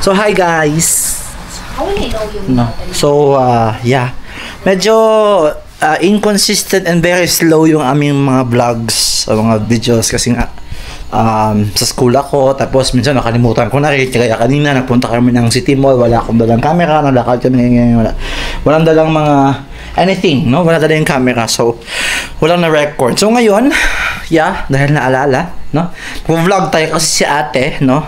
So hi guys. No. So yeah. Medyo inconsistent and very slow yung aming mga vlogs o mga videos kasi nga sa school ako, tapos minsan nakalimutan ko na rin. Kaya kanina nagpunta kami ng City Mall, wala akong dalang camera, nalakad kami ngayon, walang dalang mga anything, no? Wala dalang camera, so walang na-record. So ngayon, yeah, dahil naalala, no? Vlog tayo kasi si ate, no?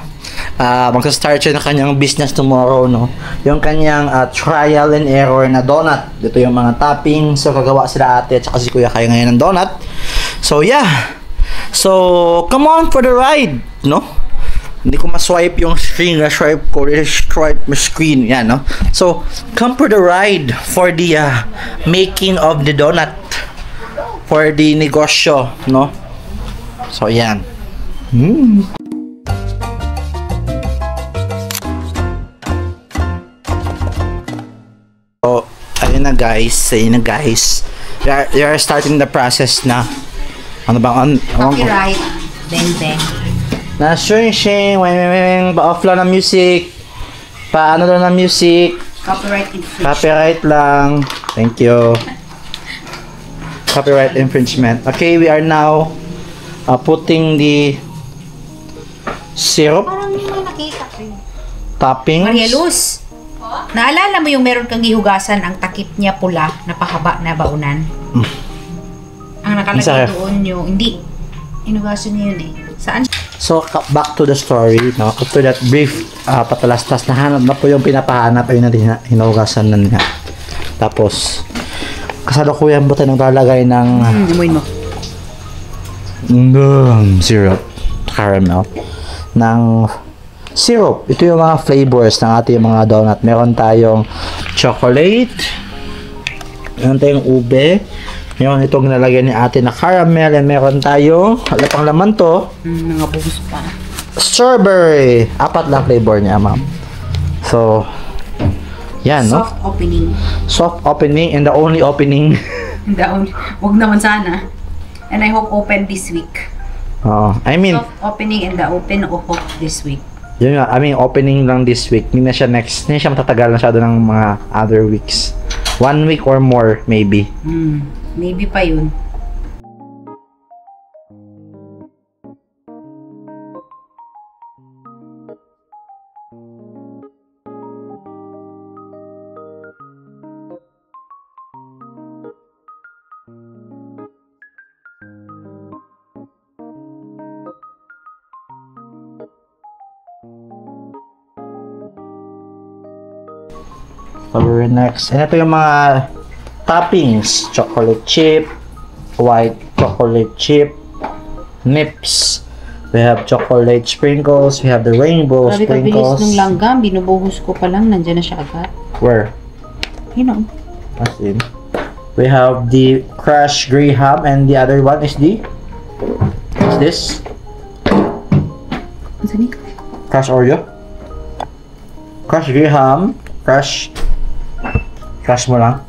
Magsa-start siya na kanyang business tomorrow, no? Yung kanyang trial and error na donut. Dito yung mga toppings, so kagawa sila ate at saka si Kuya Kaya ngayon ng donut. So yeah. So, come on for the ride, no? Hindi ko ma-swipe yung screen, na-swipe ko, swipe my screen, yan, no? So, come for the ride for the making of the donut, for the negosyo, no? So, yan. So, ayun na guys, we are starting the process na. Ano bang copyright, beng. Na shing, pa-off lang ng music. Paano lang ng music? Copyright infringement. Copyright lang. Thank you. Copyright infringement. Okay, we are now putting the syrup. Parang hindi mo nakita ko. Toppings. Maria Luz, naalala mo yung meron kang gihugasan ang takip niya pula na pahaba na baunan? Ang nakalagay doon yung, hindi, inugasan niya yun eh. Saan? So, back to the story, no? After that brief patalastas, nahanap na po yung pinapahanap, ayun na hinugasan na niya. Tapos, kasalukuyan po tayo naglalagay ng amoyin mo. Syrup, caramel, ng syrup. Ito yung mga flavors ng ating mga donut. Meron tayong chocolate, meron tayong ube, meron itong nalagyan ni ate na caramel, and meron tayo, wala pang laman to, mga buhos pa. Strawberry. 4 lang flavor niya, ma'am. So, yan, no? Soft opening. Soft opening and the only opening. Wag naman sana. And I hope open this week. I mean, soft opening and the open hope this week. Yun nga, I mean, opening lang this week. Hindi na siya next. Hindi na siya matatagal masyado ng mga other weeks. 1 week or more, maybe. Maybe pa yun. So, we're next. And ito yung mga toppings, chocolate chip, white chocolate chip, nips. We have chocolate sprinkles. We have the rainbow sprinkles. Kabilis nung langgam, binubuhos ko pa lang, nandiyan na siya agad. Where? You know. As in. We have the crushed graham, and the other one is the. What's this? Ano saan ito? Crushed Oreo. Crushed graham. Crush mo lang.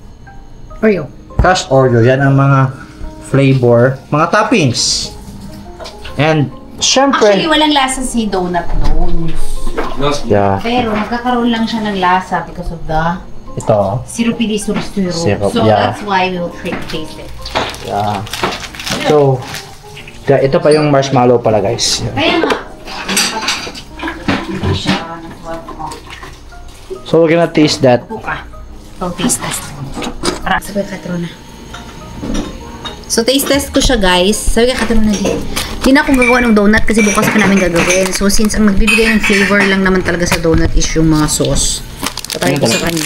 Oreo. Crushed Oreo. Yan ang mga flavor, mga toppings. And, syempre... Actually, walang lasa si donut noon. Yeah. Pero, nagkakaroon lang siya ng lasa because of the Ito. syrupy syrup. Syrup, So, yeah. that's why we'll taste it. Yeah. So, ito pa yung marshmallow pala, guys. Kaya nga. Hindi siya So, we're gonna taste that. buka. So, taste test. Para, sabi ka, Katrona. So, taste test ko siya, guys. Sabi ka, Katrona, di na akong gagawa ng donut kasi bukas pa namin gagawin. So, since ang magbibigay ng flavor lang naman talaga sa donut is yung mga sauce. Patry ko sa kanya.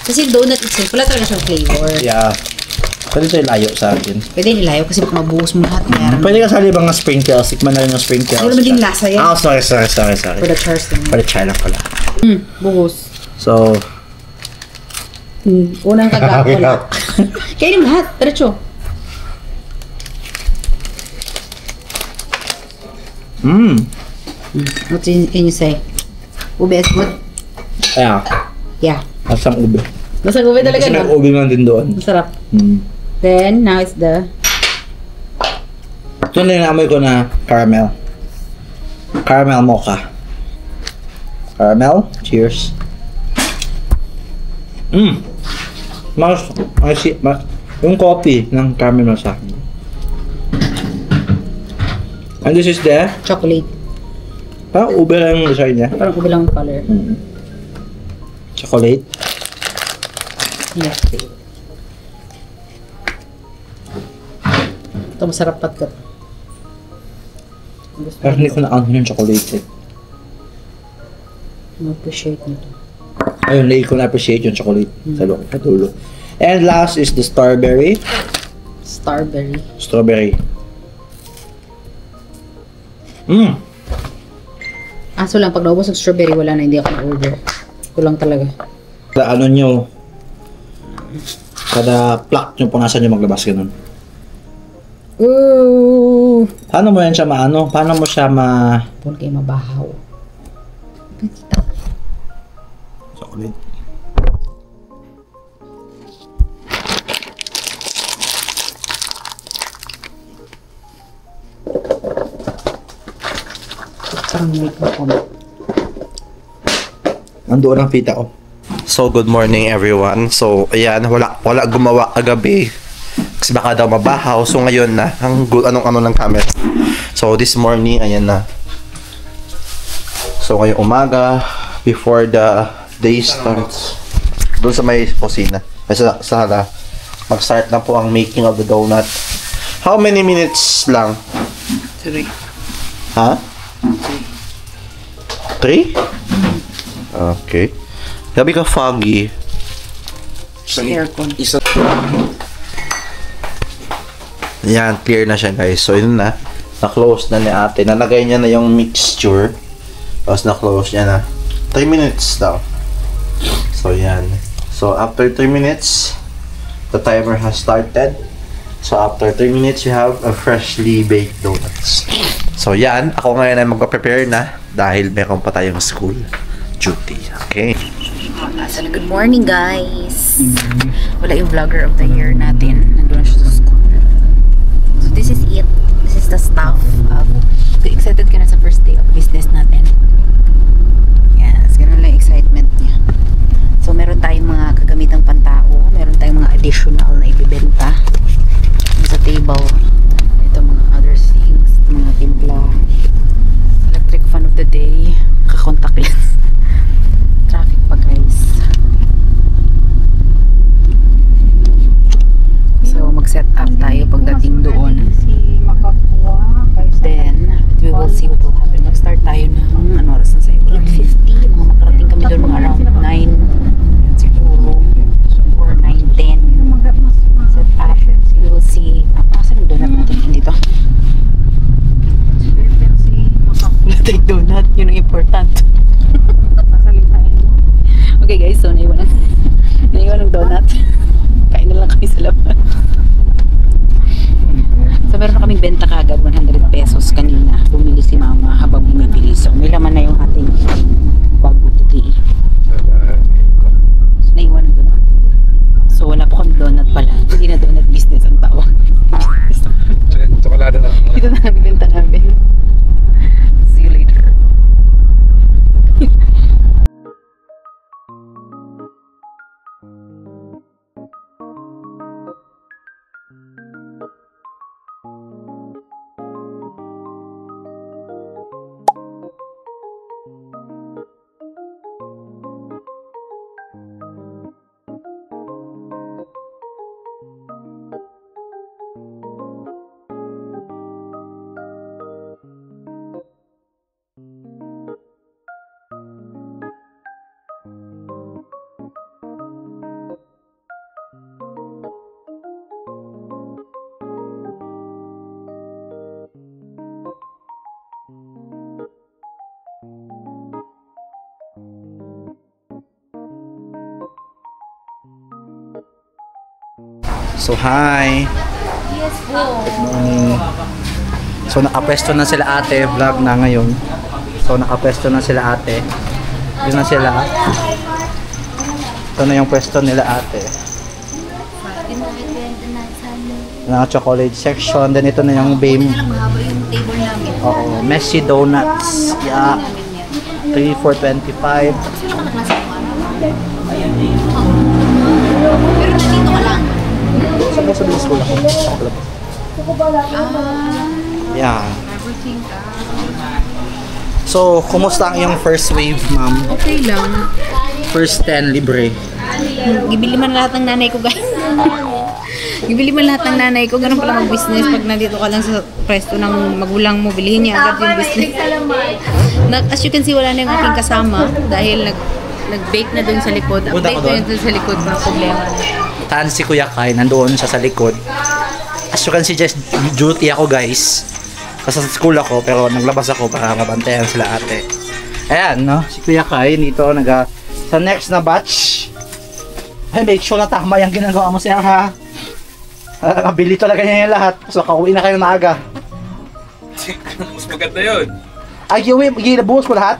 Kasi donut itself, wala talaga siyang flavor. Yeah. Pwede ito ilayo sa akin. Pwede nilayo kasi baka mabuhos mo lahat. Pwede ka sali bang sprinkles? Tikman na rin yung sprinkles. Wala naman din lasa yan. Oh, sorry. For the chars lang. For the char lang pala. Buhos. So, Unang taga wala. Kainin mo lahat. Diretso. What can you say? Ube is good? yeah. Yeah. Asang ube. Masang ube talaga, Kasi no? ube man din doon. Masarap. Then, now it's the... Ito na yung amoy ko na caramel. Caramel mocha. Caramel. Cheers. Mas yung coffee ng caramel sa akin. And this is the Chocolate. ube lang yung design niya. Parang ube lang yung color. Chocolate. Yeah. Ito masarap patkat. Pero hindi ko na-count yung chocolate eh. Ma-appreciate nito. Ayun, hindi ko na-appreciate yung chocolate sa dulo. And last is the strawberry. Starberry. Strawberry. Aso lang, pag naubos ng strawberry, wala na, hindi ako na-order. Kulang talaga. Kada ano nyo, kada plak nyo, punasan nyo maglabas ganun. Ooh! Paano mo yan siya maano? Paano mo siya Pun kayo mabahaw. Kita. Chocolate. Parang may ko. Nandoon ang pita ko. So, good morning everyone. So, ayan, wala gumawa kagabi. Kasi baka daw mabahaw. So, ngayon na. Ang good, anong ng camera. So, this morning, ayan na. So, ngayong umaga, before the day starts, doon sa may kusina. Ay, sa sala, mag-start na po ang making of the donut. How many minutes lang? 3. Ha? 3? Okay. Gabi ka foggy. Aircon. Yan, clear na siya guys. So, yun na. Na-close na ni ate. Nalagay niya na yung mixture. Tapos na-close niya na. 3 minutes daw. So, yan. So, after 3 minutes, the timer has started. So, after 3 minutes, you have a freshly baked donuts. So, yan. Ako ngayon ay magpa-prepare na dahil meron pa tayong school duty. Okay. So, good morning guys. Wala yung vlogger of the year natin. Nandun na siya sa school. So, this is it. This is the stuff. Excited ka na sa first day of business natin. Yes, ganun lang yung excitement niya. So, meron tayong mga kagamitang pantao. Meron tayong mga additional na ibibenta sa table. Ito mga other things. Mga timpla. Electric fan of the day. Kakontak lens. Traffic pa guys. So, mag-set up tayo pagdating doon. Then, we will see what will happen. Mag-start tayo ng, ano oras na sa'yo? 8:50. Mga makarating kami doon mga around 9 siguro. Or 9:10. Set up. So, we will see. Saan yung donut natin dito? Take donut. Yun ang important. Okay guys, so naiwan ng donut. Kain na lang kami sa labas. So meron na kaming benta kagad, 100 pesos kanina. Bumili si mama habang bumibili. So may laman na yung ating bago today. So naiwan ng donut. So wala po kami donut pala. Hindi na donut business ang tawag. Chocolate na. Ito na ang benta namin. See you later. So, hi! Yes po. Good morning. So, nakapwesto na sila ate. Vlog na ngayon. So, nakapwesto na sila ate. Yun na sila. Ito na yung pwesto nila ate. Chocolate section. Then, ito na yung BAME. Mahaba yung table namin. Oo. Messy donuts. Yeah. 3, 4, 25. Sino ka naglasa mo araw? Pero nandito ka lang. Saan ka sa school ako? Yan. Everything ka. So, kumusta ang iyong first wave, ma'am? Okay lang. First 10 libre. Gibili man lahat ng nanay ko, guys. Gibili man lahat ng nanay ko. Ganun pala mag-business. Pag nandito ka lang sa pwesto ng magulang mo, bilihin niya agad yung business. As you can see, wala na yung aking kasama dahil nag-bake na dun sa likod. Update ko yun dun sa likod. Mga problema na. Taan si Kuya Kai, nandoon siya sa likod. As you can see, just duty ako, guys. Kasi sa school ako, pero naglabas ako para mabantayan sila ate. Ayan, no? Si Kuya Kai, dito, sa next na batch. Ay, make sure na tama yung ginagawa mo siya, ha? Nakabili talaga niya yung lahat. So, kauwi na kayo maaga. Mas maganda yun. Ay, ginabuhos ko lahat?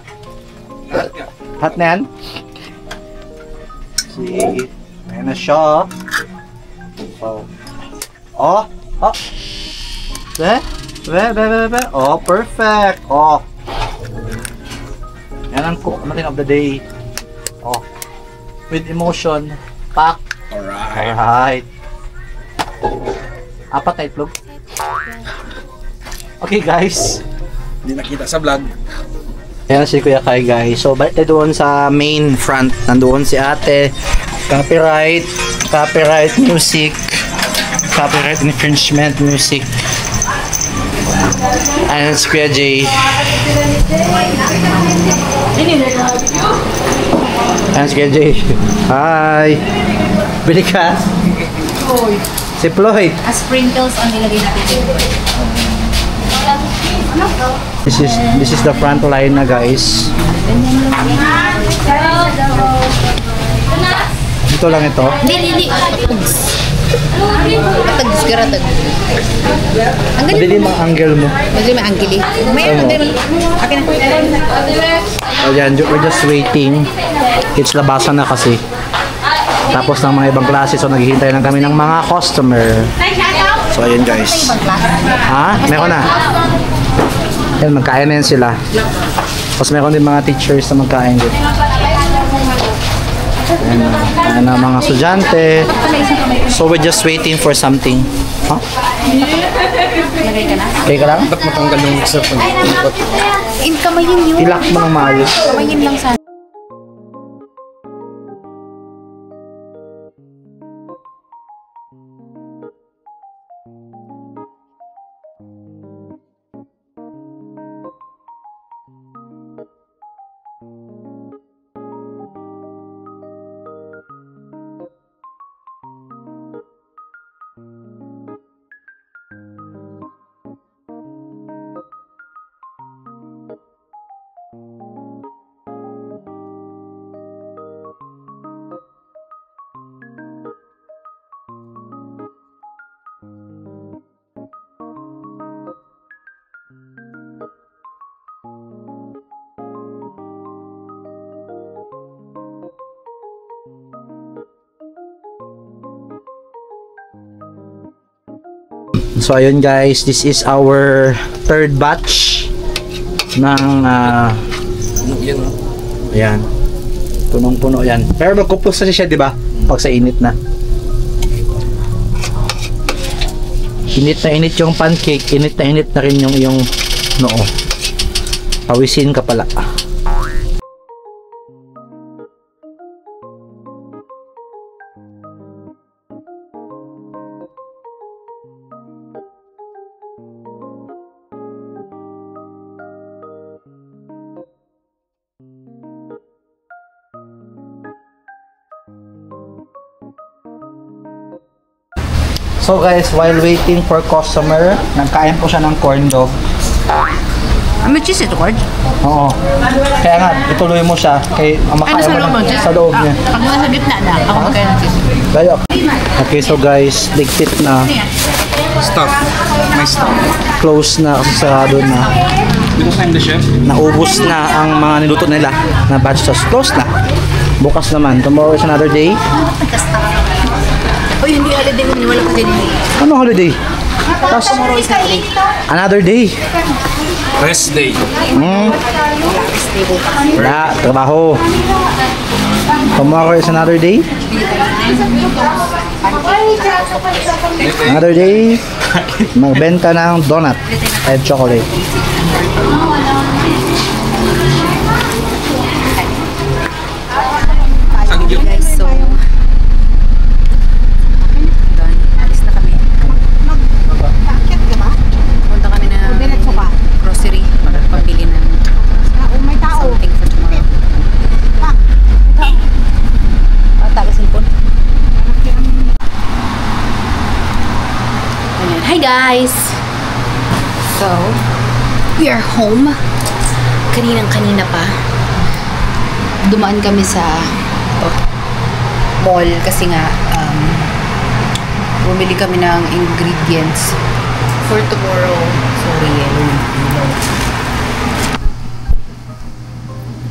Lahat na yan? Sige. Ayan na siya. Oh. Oh. Oh. Oh, perfect. Oh. Yan ang cook natin of the day. Oh. With emotion. Pack. Alright. Apat na itlog. Okay, guys. Hindi nakita sa vlog. Yan si Kuya Kai, guys. So, balik tayo doon sa main front. Nandoon si ate. Copyright music. Copyright infringement music. And si Kuya Jay. And si Kuya Jay. Hi! Bili ka? Si Floyd. Sprinkles ang nilagay natin dito. This is the front line na, guys. Dito lang ito. Hindi. Tags. Ang galing. Madali mga angle mo. Madali may anggili. Madali. Akin na. So yan, we're just waiting. It's labasan na kasi. Tapos ng mga ibang klase, so naghihintay lang kami ng mga customer. So ayun, guys. Ha? Meron na. Yan, magkain na yan sila. Tapos meron din mga teachers na magkain din. Ayan na mga estudyante. So we're just waiting for something. Ha? Okay ka lang? Ba't matanggal yung mixer pa? Kamayin yun. Ilak mo ng maayos. Kamayin lang sana. So ayun, guys, this is our third batch ng Yan o. ayan. Punong-puno yan. Pero magkupos na siya, di ba? Pag sa init na. Init na init yung pancake, init na rin yung iyong noo. Pawisin ka pala. So guys, while waiting for customer, nagkain po siya ng corn dog. May cheese ito, Cord? Oo. Kaya nga, ituloy mo siya. Kay makain mo sa loob niya. Pag nasa gitna na, ako magkaya ng cheese. Tayo. Okay, so guys, ligpit na. Stuff. May stuff. Close na, kasi sarado na. Because I'm the chef. Naubos na ang mga niluto nila na batch sauce. Close na. Bukas naman. Tomorrow is another day. Uy, hindi holiday mo, wala kasi din. Ano holiday? Tomorrow is holiday. Another day. Rest day. Na, trabaho. Tomorrow is another day. Another day. Magbenta ng donut at chocolate. Guys, so done. Alis na kami. Punta kami na grocery para pabili ng something for tomorrow. Taga cellphone. Ayan. Hi guys! So, we are home. Kaninang-kanina pa. Dumaan kami sa mall kasi nga bumili kami ng ingredients for tomorrow. Sorry,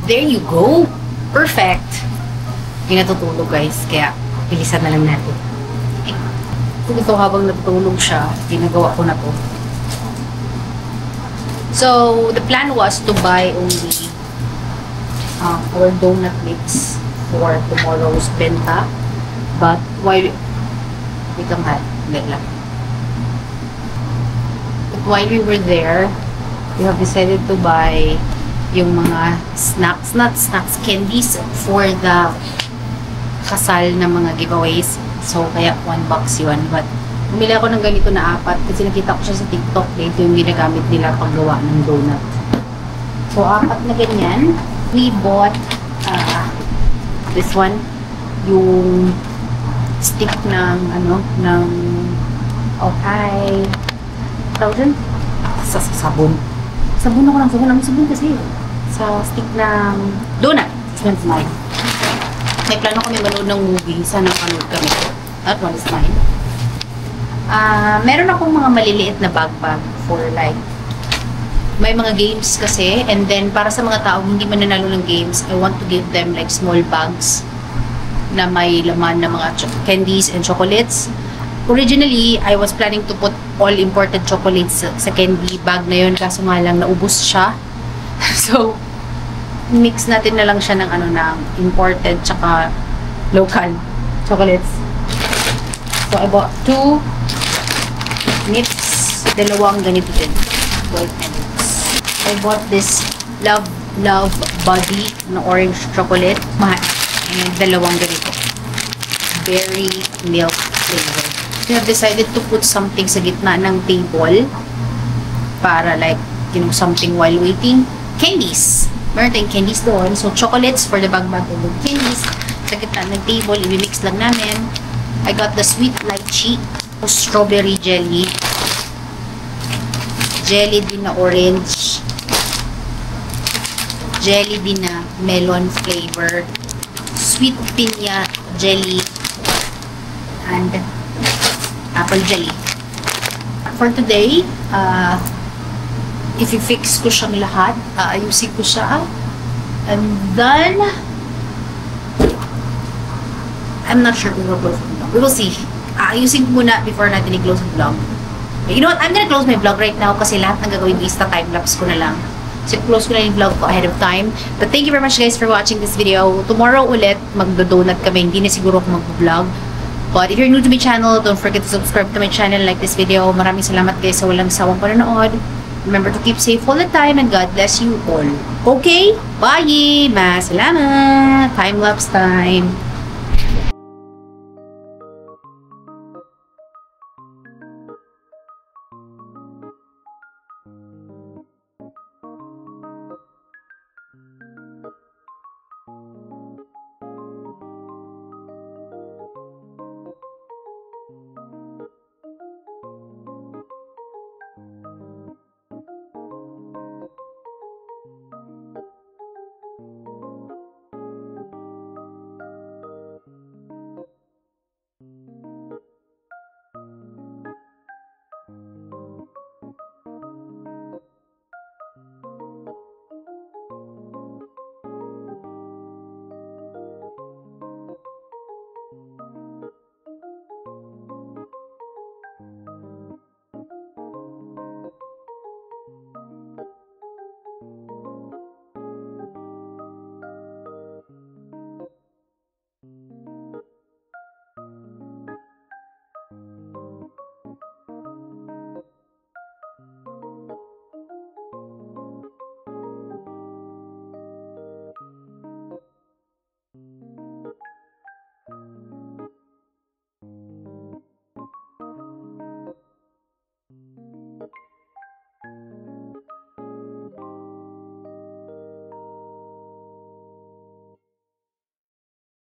there you go. Perfect. Hindi natutulog guys, kaya bilisan na lang natin. Ito habang natutulog siya, ginagawa ko na to. So, the plan was to buy only our donut mix for tomorrow's benta. But while we were there, we have decided to buy yung mga snacks, not snacks, candies for the kasal na mga giveaways. So, kaya 1 box yun. But, bumili ako ng ganito na 4 kasi nakita ko siya sa TikTok. Ito yung ginagamit nila paggawa ng donut. So, 4 na ganyan. We bought this one, yung stick ng sabon. Sabon ako ng sabon kasi sa stick ng donut. This one's mine. May plano kami manood ng movie. Sana manood kami. That one is mine. Meron akong mga maliliit na bag for like may mga games kasi, and then para sa mga tao hindi mananalo ng games, I want to give them like small bags na may laman na mga candies and chocolates. Originally, I was planning to put all imported chocolates sa candy bag na yun, kaso nga lang naubos siya. So, mix natin na lang siya ng ng imported tsaka local chocolates. So, I bought 2 nips, dalawang ganito din. White and I bought this Love Buddy na orange chocolate. And dalawang ganito. Berry milk flavor. So, I have decided to put something sa gitna ng table para like, something while waiting. Candies. Meron tayong candies doon. So, chocolates for the bag and then candies. Sa gitna ng table, i-mix lang namin. I got the sweet lychee o strawberry jelly. Jelly din na orange. Jelly din na melon flavor. Sweet piña jelly. And apple jelly. For today, if i-fix ko siyang lahat, ayusin ko siya. And then, I'm not sure kung we'll vlog. We will see. Ayusin ko muna before natin i-close ang vlog. You know what? I'm gonna close my vlog right now kasi lahat ng gagawin is time-lapse ko na lang. So, close ko na yung vlog ko ahead of time. But thank you very much guys for watching this video. Tomorrow ulit, magdo-donut kami. Hindi na siguro ako mag-vlog. But if you're new to my channel, don't forget to subscribe to my channel, like this video. Maraming salamat guys sa walang sawang panonood. Remember to keep safe all the time and God bless you all. Okay? Bye! Masalamat! Time-lapse time!